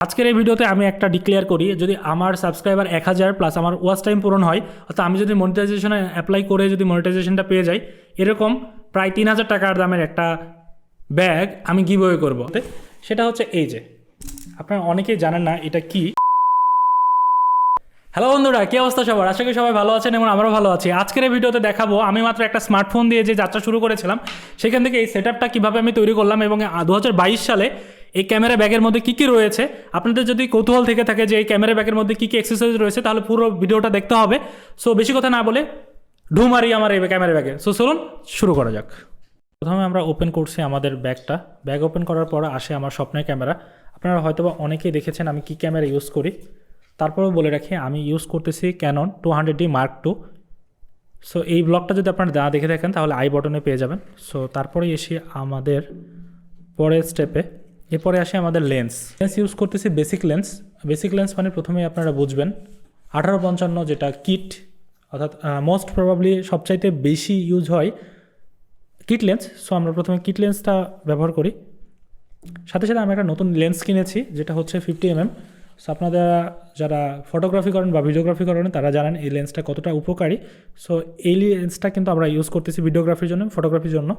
আজকের এই ভিডিওতে আমি একটা ডিক্লেয়ার করি, যদি আমার সাবস্ক্রাইবার 1000 প্লাস আমার ওয়াচ টাইম পূরণ হয়, অর্থাৎ আমি যদি মনিটাইজেশনে অ্যাপ্লাই করে যদি মনিটাইজেশনটা পেয়ে যাই, এরকম প্রায় 3000 টাকার দামের একটা ব্যাগ আমি গিভওয়ে করব। সেটা হচ্ছে এই যে, আপনারা অনেকেই জানেন না এটা কি। হ্যালো বন্ধুরা, কী অবস্থা সবার? আশা করি সবাই ভালো আছেন এবং আমরাও ভালো আছি। আজকের এই ভিডিওতে দেখাবো আমি মাত্র একটা স্মার্টফোন দিয়ে যে যাত্রা শুরু করেছিলাম, সেখান থেকে এই সেটআপটা কীভাবে আমি তৈরি করলাম এবং 2022 সালে এই ক্যামেরা ব্যাগের মধ্যে কী কী রয়েছে। আপনাদের যদি কৌতূহল থেকে থাকে যে এই ক্যামেরা ব্যাগের মধ্যে কী কী অ্যাক্সেসরিজ রয়েছে, তাহলে পুরো ভিডিওটা দেখতে হবে। সো বেশি কথা না বলে ঢুমারি আমার এই ক্যামেরা ব্যাগে। সো চলুন শুরু করা যাক। প্রথমে আমরা ওপেন করছি আমাদের ব্যাগটা। ব্যাগ ওপেন করার পর আসে আমার স্বপ্নের ক্যামেরা। আপনারা হয়তোবা অনেকেই দেখেছেন আমি কী ক্যামেরা ইউজ করি। তারপরেও বলে রাখি, আমি ইউজ করতেছি Canon 200D Mark II। So এই ব্লগটা যদি আপনারা যা দেখে থাকেন তাহলে আই বটনে পেয়ে যাবেন। সো তারপরে এসে আমাদের পরের স্টেপে, এরপরে আসে আমাদের লেন্স ইউজ করতেছি বেসিক লেন্স। বেসিক লেন্স মানে প্রথমেই আপনারা বুঝবেন 1855 যেটা কিট, অর্থাৎ মোস্ট প্রবাবলি সবচাইতে বেশি ইউজ হয় কিট লেন্স। সো আমরা প্রথমে কিট লেন্সটা ব্যবহার করি। সাথে সাথে আমি একটা নতুন লেন্স কিনেছি যেটা হচ্ছে 50mm। সো আপনারা যারা ফটোগ্রাফি করেন বা ভিডিওগ্রাফি করেন তারা জানেন এই লেন্সটা কতটা উপকারী। সো এই লেন্সটা কিন্তু আমরা ইউজ করতেছি ভিডিওগ্রাফির জন্য, ফটোগ্রাফির জন্য।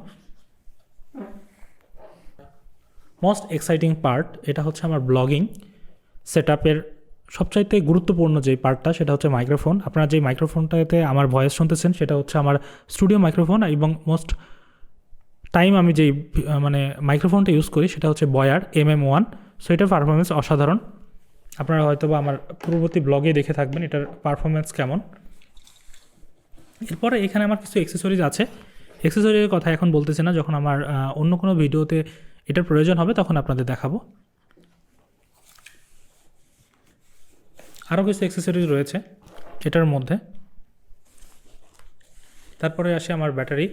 মোস্ট এক্সাইটিং পার্ট এটা হচ্ছে আমার ব্লগিং সেটআপের সবচাইতে গুরুত্বপূর্ণ যে পার্টটা, সেটা হচ্ছে মাইক্রোফোন। আপনারা যে মাইক্রোফোনটাতে আমার ভয়েস শুনতেছেন সেটা হচ্ছে আমার স্টুডিও মাইক্রোফোন, এবং মোস্ট টাইম আমি যেই মাইক্রোফোনটা ইউজ করি সেটা হচ্ছে বয়ার MM1। সো এটার পারফরমেন্স অসাধারণ। আপনারা হয়তো বা আমার পূর্ববর্তী ব্লগে দেখে থাকবেন এটার পারফরমেন্স কেমন। এরপরে এখানে আমার কিছু অ্যাক্সেসরিজ আছে। অ্যাক্সেসরিজের কথা এখন বলতেছি না, যখন আমার অন্য কোনো ভিডিওতে এটার প্রয়োজন হবে তখন আপনাদের দেখাবো। আরও কিছু অ্যাক্সেসরিজ রয়েছে এটার মধ্যে। তারপরে আসে আমার ব্যাটারি,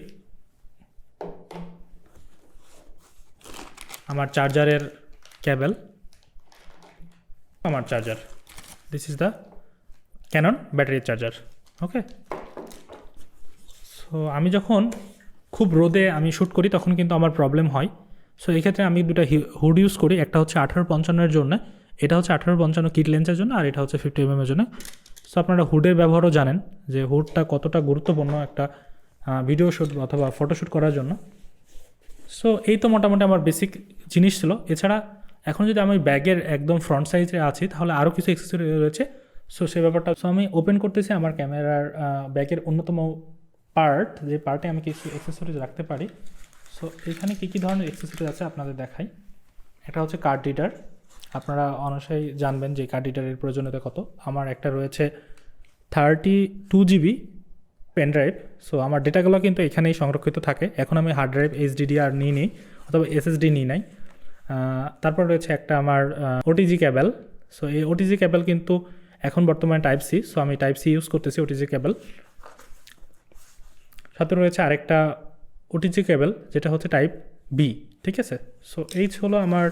আমার চার্জারের কেবল, আমার charger. This is the Canon battery charger. Okay. So আমি যখন খুব রোদে আমি শ্যুট করি তখন কিন্তু আমার প্রবলেম হয়। সো এই ক্ষেত্রে আমি দুটো হুড ইউজ করি। একটা হচ্ছে 1855-এর জন্য, এটা হচ্ছে 1855 কিট লেন্সের জন্য, আর এটা হচ্ছে 50mm এর জন্য। সো আপনারা হুডের ব্যবহারও জানেন যে হুডটা কতটা গুরুত্বপূর্ণ একটা ভিডিও শ্যুট অথবা ফটোশ্যুট করার জন্য। সো এই তো মোটামুটি আমার বেসিক জিনিস ছিল। এছাড়া এখন যদি আমি ব্যাগের একদম ফ্রন্ট সাইজে আছি তাহলে আরও কিছু অ্যাক্সেসরি রয়েছে। সো সেই ব্যাপারটা, সো আমি ওপেন করতেছি আমার ক্যামেরার ব্যাগের অন্যতম পার্ট, যে পার্টে আমি কিছু অ্যাক্সেসরিজ রাখতে পারি। সো এখানে কী কী ধরনের অ্যাক্সেসরিজ আছে আপনাদের দেখাই। একটা হচ্ছে কার্ড রিডার। আপনারা অবশ্যই জানবেন যে কার্ড রিডারের প্রয়োজনীয়তা কত। আমার একটা রয়েছে 32GB পেন ড্রাইভ। সো আমার ডেটাগুলো কিন্তু এখানেই সংরক্ষিত থাকে। এখন আমি হার্ড ড্রাইভ HDD নিই নি অথবা SSD নিই নাই। তারপর রয়েছে একটা আমার OTG কেবল। সো এই OTG কেবল কিন্তু এখন বর্তমানে টাইপ সি। সো আমি টাইপ সি ইউজ করতেছি OTG কেবল। সাথে রয়েছে আরেকটা OTG কেবল যেটা হচ্ছে টাইপ বি। ঠিক আছে। সো এই হলো আমার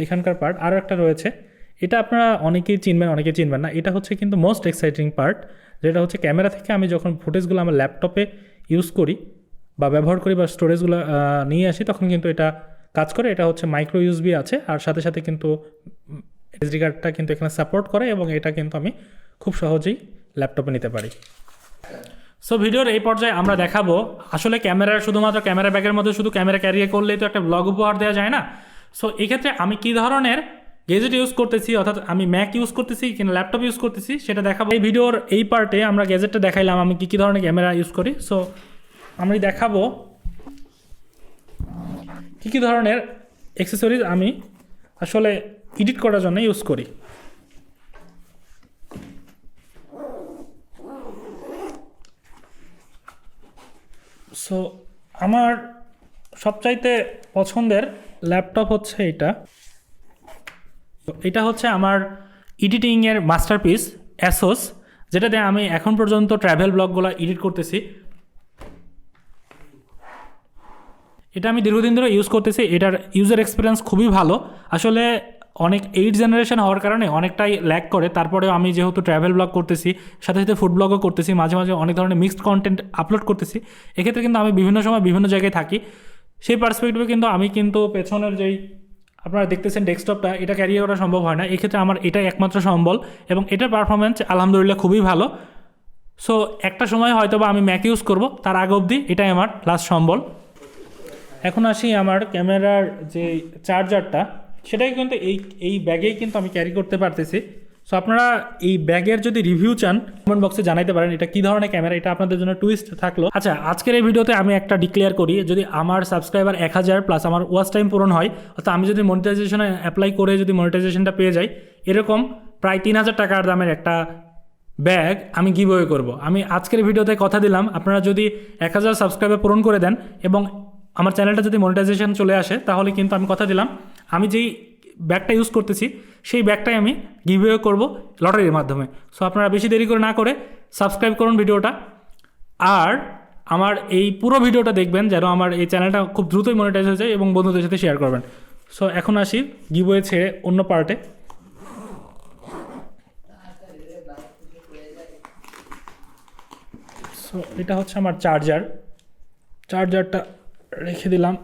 এখানকার পার্ট। আরও একটা রয়েছে, এটা আপনারা অনেকেই চিনবেন অনেকেই চিনবেন না। এটা হচ্ছে কিন্তু মোস্ট এক্সাইটিং পার্ট, যেটা হচ্ছে ক্যামেরা থেকে আমি যখন ফুটেজগুলো আমার ল্যাপটপে ইউজ করি বা ব্যবহার করি বা স্টোরেজগুলো নিয়ে আসি তখন কিন্তু এটা কাজ করে। এটা হচ্ছে মাইক্রো USB আছে, আর সাথে সাথে কিন্তু SD কার্ডটা কিন্তু এখানে সাপোর্ট করে, এবং এটা কিন্তু আমি খুব সহজেই ল্যাপটপে নিতে পারি। সো ভিডিওর এই পর্যায়ে আমরা দেখাবো আসলে ক্যামেরার, শুধুমাত্র ক্যামেরা ব্যাগের মধ্যে শুধু ক্যামেরা ক্যারিয়ে করলেই তো একটা ব্লগ উপহার দেওয়া যায় না। সো এক্ষেত্রে আমি কী ধরনের গ্যাজেট ইউজ করতেছি, অর্থাৎ আমি ম্যাক ইউজ করতেছি কিনা ল্যাপটপ ইউজ করতেছি সেটা দেখাবো। এই ভিডিওর এই পার্টে আমরা গ্যাজেটটা দেখাইলাম আমি কী কী ধরনের ক্যামেরা ইউজ করি। সো আমি দেখাবো কী কী ধরনের অ্যাক্সেসরিজ আমি আসলে এডিট করার জন্য ইউজ করি। সো আমার সবচাইতে পছন্দের ল্যাপটপ হচ্ছে এটা। এটা হচ্ছে আমার এডিটিংয়ের মাস্টারপিস অ্যাসোস, যেটাতে আমি এখন পর্যন্ত ট্রাভেল ব্লগগুলো এডিট করতেছি। এটা আমি দীর্ঘদিন ধরে ইউজ করতেছি। এটার ইউজার এক্সপিরিয়েন্স খুবই ভালো। আসলে অনেক 8th জেনারেশন হওয়ার কারণে অনেকটাই ল্যাগ করে। তারপরে আমি যেহেতু ট্রাভেল ব্লগ করতেছি, সাথে সাথে ফুড ব্লগও করতেছি, মাঝে মাঝে অনেক ধরনের মিক্সড কন্টেন্ট আপলোড করতেছি। এক্ষেত্রে কিন্তু আমি বিভিন্ন সময় বিভিন্ন জায়গায় থাকি। সেই পার্সপেক্টিভে কিন্তু আমি কিন্তু পেছনের যেই আপনারা দেখতেছেন ডেস্কটপটা, এটা ক্যারি করা সম্ভব হয় না, এক্ষেত্রে আমার এটাই একমাত্র সম্বল এবং এটার পারফরমেন্স আলহামদুলিল্লাহ খুবই ভালো। সো একটা সময় হয়তো বা আমি ম্যাক ইউজ করব, তার আগে অবধি এটাই আমার লাস্ট সম্বল। এখন আসি আমার ক্যামেরার যে চার্জারটা, সেটাই কিন্তু এই ব্যাগেই কিন্তু আমি ক্যারি করতে পারতেছি। সো আপনারা এই ব্যাগের যদি রিভিউ চান কমেন্ট বক্সে জানাইতে পারেন এটা কী ধরনের ক্যামেরা, এটা আপনাদের জন্য টুইস্ট থাকলো। আচ্ছা, আজকের এই ভিডিওতে আমি একটা ডিক্লেয়ার করি, যদি আমার সাবস্ক্রাইবার 1000 প্লাস আমার ওয়াচ টাইম পূরণ হয়, অর্থাৎ আমি যদি মনিটাইজেশনে অ্যাপ্লাই করে যদি মনিটাইজেশনটা পেয়ে যাই, এরকম প্রায় 3000 টাকার দামের একটা ব্যাগ আমি গিভওয়ে করব। আমি আজকের ভিডিওতে কথা দিলাম, আপনারা যদি 1000 সাবস্ক্রাইবার পূরণ করে দেন এবং আমার চ্যানেলটা যদি মনিটাইজেশন চলে আসে, তাহলে কিন্তু আমি কথা দিলাম আমি যেই ব্যাগটা ইউজ করতেছি সেই ব্যাগটাই আমি গিভওয়ে করব লটারির মাধ্যমে। সো আপনারা বেশি দেরি করে না করে সাবস্ক্রাইব করুন ভিডিওটা, আর আমার এই পুরো ভিডিওটা দেখবেন যেন আমার এই চ্যানেলটা খুব দ্রুতই মনিটাইজ হয়ে যায় এবং বন্ধুদের সাথে শেয়ার করবেন। সো এখন আসি গিভওয়ে ছেড়ে অন্য পার্টে। সো এটা হচ্ছে আমার চার্জারটা রেখে দিলাম,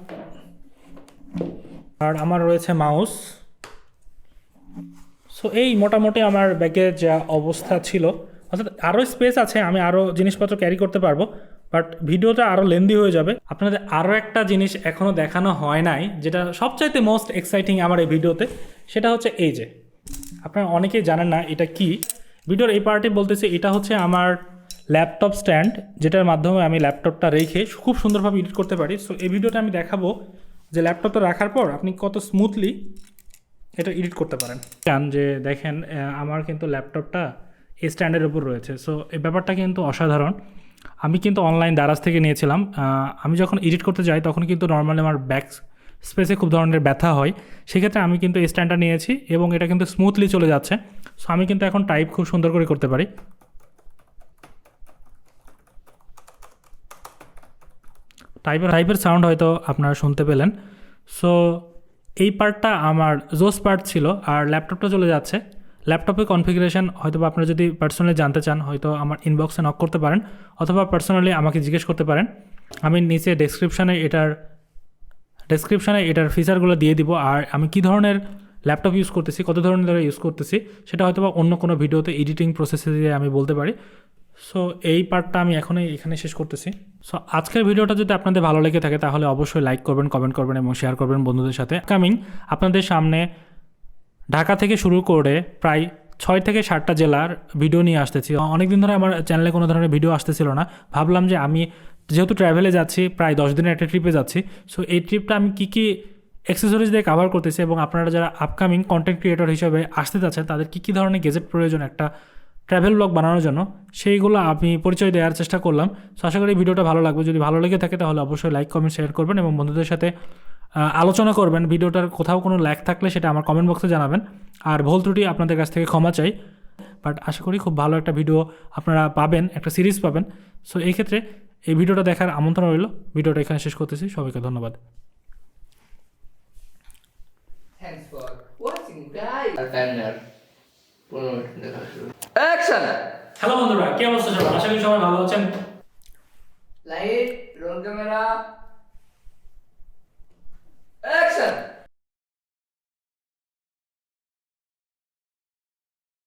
আর আমার রয়েছে মাউস। সো এই মোটামুটি আমার ব্যাগের যা অবস্থা ছিল, অর্থাৎ আরও স্পেস আছে, আমি আরও জিনিসপত্র ক্যারি করতে পারবো, বাট ভিডিওটা আরও লেন্দি হয়ে যাবে। আপনাদের আরও একটা জিনিস এখনও দেখানো হয় নাই, যেটা সবচাইতে মোস্ট এক্সাইটিং আমার এই ভিডিওতে, সেটা হচ্ছে এই যে, আপনারা অনেকেই জানেন না এটা কি। ভিডিওর এই পার্টে বলতেছে এটা হচ্ছে আমার ল্যাপটপ স্ট্যান্ড, যেটার মাধ্যমে আমি ল্যাপটপটা রেখে খুব সুন্দরভাবে এডিট করতে পারি। সো এই ভিডিওটা আমি দেখাবো যে ল্যাপটপটা রাখার পর আপনি কত স্মুথলি এটা এডিট করতে পারেন। চান যে দেখেন আমার কিন্তু ল্যাপটপটা এই স্ট্যান্ডের উপর রয়েছে। সো এই ব্যাপারটা কিন্তু অসাধারণ। আমি কিন্তু অনলাইন দারাজ থেকে নিয়েছিলাম। আমি যখন এডিট করতে যাই তখন কিন্তু নর্মালি আমার ব্যাক স্পেসে খুব ধরনের ব্যথা হয়, সেক্ষেত্রে আমি কিন্তু এই স্ট্যান্ডটা নিয়েছি এবং এটা কিন্তু স্মুথলি চলে যাচ্ছে। সো আমি কিন্তু এখন টাইপ খুব সুন্দর করে করতে পারি। টাইপের সাউন্ড হয়তো আপনারা শুনতে পেলেন। সো এই পার্টটা আমার জোস পার্ট ছিল, আর ল্যাপটপটা চলে যাচ্ছে। ল্যাপটপের কনফিগারেশন হয়তো আপনারা যদি পার্সোনালি জানতে চান, হয়তো আমার ইনবক্সে নক করতে পারেন অথবা পার্সোনালি আমাকে জিজ্ঞেস করতে পারেন। আমি নিচে ডেসক্রিপশানে এটার ফিচারগুলো দিয়ে দিব, আর আমি কী ধরনের ল্যাপটপ ইউজ করতেছি, কত ধরনের ধরে ইউজ করতেছি, সেটা হয়তো বা অন্য কোনো ভিডিওতে এডিটিং প্রসেসে দিয়ে আমি বলতে পারি। সো এই পার্টটা আমি এখানে শেষ করতেছি। সো আজকের ভিডিওটা যদি আপনাদের ভালো লেগে থাকে তাহলে অবশ্যই লাইক করবেন, কমেন্ট করবেন এবং শেয়ার করবেন বন্ধুদের সাথে। কামিং আপনাদের সামনে ঢাকা থেকে শুরু করে প্রায় 6 থেকে 7টা জেলার ভিডিও নিয়ে আসতেছি। অনেকদিন ধরে আমার চ্যানেলে কোনো ধরনের ভিডিও আসতেছিল না, ভাবলাম যে আমি যেহেতু ট্রাভেলে যাচ্ছি, প্রায় 10 দিনের একটা ট্রিপে যাচ্ছি, সো এই ট্রিপটা আমি কী অ্যাক্সেসরিজ দিয়ে কাভার করতেছি এবং আপনারা যারা আপকামিং কন্টেন্ট ক্রিয়েটর হিসেবে আসতে যাচ্ছেন তাদের কী ধরনের গেজেট প্রয়োজন একটা ট্রাভেল ব্লগ বানানোর জন্য, সেইগুলো আমি পরিচয় দেওয়ার চেষ্টা করলাম। সো আশা করি ভিডিওটা ভালো লাগবে। যদি ভালো লেগে থাকে তাহলে অবশ্যই লাইক, কমেন্ট, শেয়ার করবেন এবং বন্ধুদের সাথে আলোচনা করবেন। ভিডিওটার কোথাও কোনো ল্যাগ থাকলে সেটা আমার কমেন্ট বক্সে জানাবেন, আর ভুল ত্রুটি আপনাদের কাছ থেকে ক্ষমা চাই। বাট আশা করি খুব ভালো একটা ভিডিও আপনারা পাবেন, একটা সিরিজ পাবেন। সো এই ক্ষেত্রে এই ভিডিওটা দেখার আমন্ত্রণ রইল। ভিডিওটা এখানে শেষ করতেছি, সবাইকে ধন্যবাদ। Thanks for watching, guys. Action! Hello বন্ধুরা, কি অবস্থা সবার? আশা করি সবাই ভালো আছেন। Light, roll camera. Action!